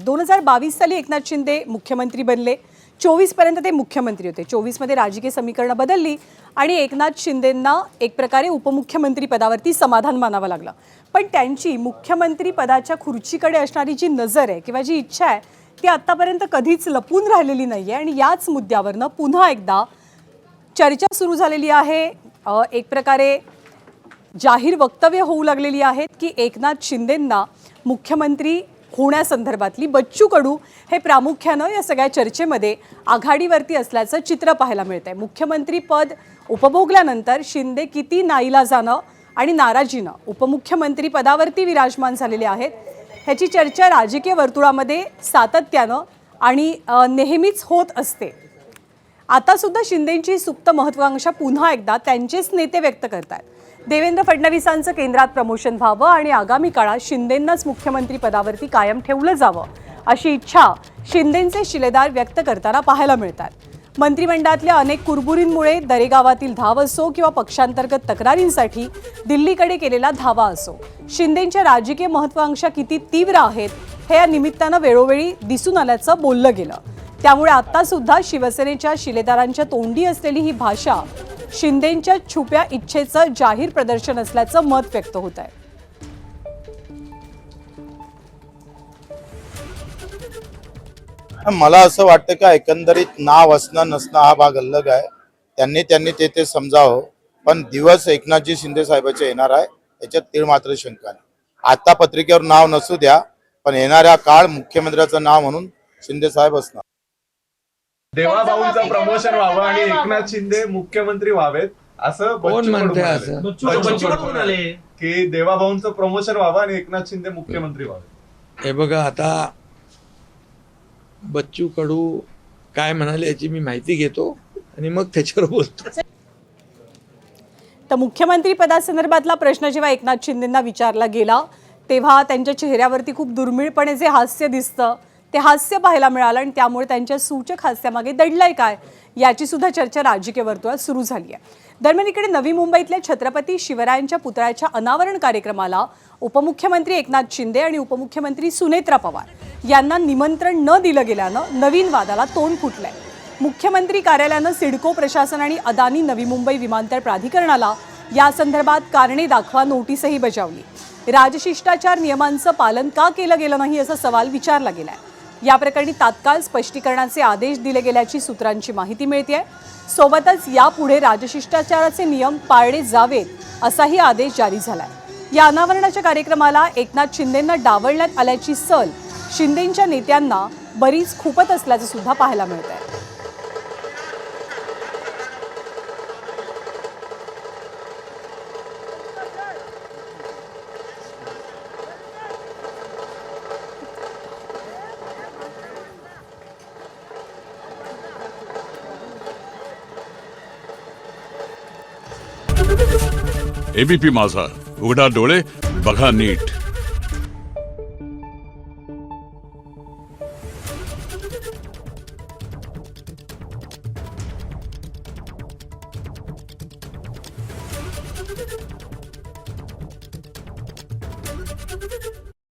2022 साली एकनाथ शिंदे मुख्यमंत्री बनले। 24 पर्यंत ते मुख्यमंत्री होते। 24 मध्ये राजकीय समीकरणं बदलली आणि एकनाथ शिंदेंना एक प्रकारे उपमुख्यमंत्री पदावरती समाधान मानावं लागलं। पण त्यांची मुख्यमंत्री पदाच्या खुर्चीकडे असणारी जी नजर आहे किंवा जी इच्छा आहे ती आतापर्यंत कधीच लपून राहिलेली नाहीये आणि याच मुद्द्यावरनं पुन्हा एकदा चर्चा सुरू झालेली आहे। एक प्रकारे जाहीर वक्तव्य होऊ लागलेली आहेत की एकनाथ शिंदेंना मुख्यमंत्री होण्यासंदर्भातली बच्चू कडू हे प्रामुख्याने या सगळ्या चर्चेमध्ये आघाडीवरती असल्याचं चित्र पाहायला मिळतंय। मुख्यमंत्री पद उपभोगल्यानंतर शिंदे किती नाईलाजानं आणि नाराजीनं उपमुख्यमंत्री पदावरती विराजमान झालेले आहेत ह्याची चर्चा राजकीय वर्तुळामध्ये सातत्यानं आणि नेहमीच होत असते। आता सुद्धा शिंदेंची सुप्त महत्त्वाकांक्षा पुन्हा एकदा त्यांचेच नेते व्यक्त करतात। देवेंद्र फडणवीसांचं केंद्रात प्रमोशन व्हावं आणि आगामी काळात शिंदेंनाच मुख्यमंत्री पदावरती कायम ठेवलं जावं अशी इच्छा शिंदेंचे शिलेदार व्यक्त करताना पाहायला मिळतात। मंत्रिमंडळातल्या अनेक कुरबुरींमुळे दरेगावातील धाव असो किंवा पक्षांतर्गत तक्रारींसाठी दिल्लीकडे केलेला धावा असो, शिंदेंच्या राजकीय महत्त्वाकांक्षा किती तीव्र आहेत हे या निमित्तानं वेळोवेळी दिसून आल्याचं बोललं गेलं। त्यामुळे आता सुद्धा शिवसेनेच्या शिलेदारांच्या तोंडी असलेली ही भाषा शिंदेंच्या छुप्या इच्छेचं जाहीर प्रदर्शन असल्याचं मत व्यक्त होत आहे। मला असं वाटतं का एकंदरीत नाव असणं नसणं हा भाग अलग आहे। त्यांनी ते समजावं, पण दिवस एकनाथजी शिंदे साहेबांचे येणार आहे याच्यात तीळ मात्र शंका नाही। आता पत्रिकेवर नाव नसू द्या, पण येणाऱ्या काळ मुख्यमंत्र्याचं नाव म्हणून शिंदे साहेब असणार। देवाभाऊंचं प्रमोशन व्हावं आणि एकनाथ शिंदे मुख्यमंत्री व्हावेत असं कोण म्हणते असं? की देवाभाऊंचं प्रमोशन व्हावं आणि एकनाथ शिंदे मुख्यमंत्री व्हावे। हे बघा, आता बच्चू कडू काय म्हणाले याची मी माहिती घेतो आणि मग त्याच्यावर बोलतो। तर मुख्यमंत्री पदासंदर्भातला प्रश्न जेव्हा एकनाथ शिंदेंना विचारला गेला तेव्हा त्यांच्या चेहऱ्यावरती खूप दुर्मिळपणे जे हास्य दिसतं ते हास्य पाहायला मिळालं आणि त्यामुळे त्यांच्या सूचक हास्यामागे दडलंय काय याची सुद्धा चर्चा राजकीय वर्तुळात सुरू झाली आहे। दरम्यान इकडे नवी मुंबईतल्या छत्रपती शिवरायांच्या पुतळ्याच्या अनावरण कार्यक्रमाला उपमुख्यमंत्री एकनाथ शिंदे आणि उपमुख्यमंत्री सुनेत्रा पवार यांना निमंत्रण न दिलं गेल्यानं नवीन वादाला तोंड फुटलंय। मुख्यमंत्री कार्यालयानं सिडको प्रशासन आणि अदानी नवी मुंबई विमानतळ प्राधिकरणाला या संदर्भात कारणे दाखवा नोटीसही बजावली। राजशिष्टाचार नियमांचं पालन का केलं गेलं नाही असा सवाल विचारला गेलाय। या प्रकरणी तात्काळ स्पष्टीकरणाचे आदेश दिले गेल्याची सूत्रांची माहिती मिळतेय। सोबतच यापुढे राजशिष्टाचाराचे नियम पाळले जावेत असाही आदेश जारी झालाय। या अनावरणाच्या कार्यक्रमाला एकनाथ शिंदेंना डावलण्यात आल्याची सल शिंदेंच्या नेत्यांना बरीच खुपत असल्याचं सुद्धा पाहायला मिळतंय। एबीपी माझा, उघडा डोळे बघा नीट।